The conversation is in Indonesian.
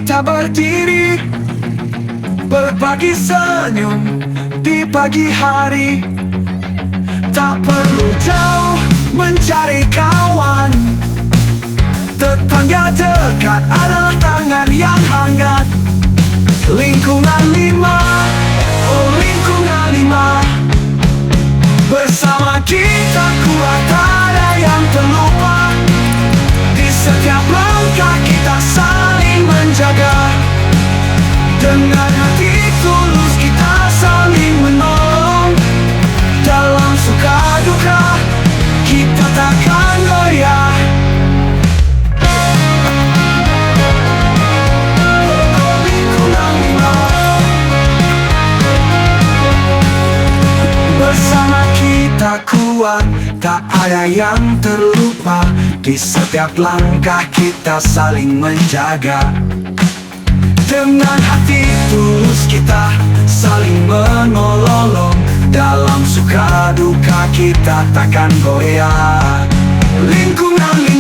kita berdiri, berbagi senyum di pagi hari. Tak perlu jauh mencari kawan, tetangga dekat adalah tangan yang hangat. Lingkungan lima, oh lingkungan lima, bersama kita kuat, tak ada yang terlupa. Di setiap langkah kita saling menjaga, dengan hati tulus kita saling menolong. Dalam suka duka kita takkan goyah. Lingkungan lima, bersama kita kuat, tak ada yang terlupa. Di setiap langkah kita saling menjaga, dengan hati tulus kita saling menolong. Dalam suka duka kita takkan goyah. Lingkungan